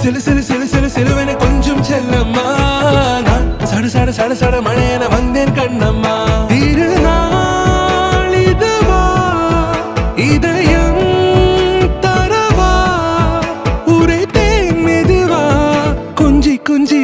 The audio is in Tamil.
சிலு சிலு சிலு சிலு சிலுவென கொஞ்சம் செல்லம்மா நான் சட சட சட சட மழையென வந்தேன் கண்ணம்மா திருநாள் இதுவா இதயம் தரவா உரைத்தேன் மெதுவா கொஞ்சி கொஞ்சி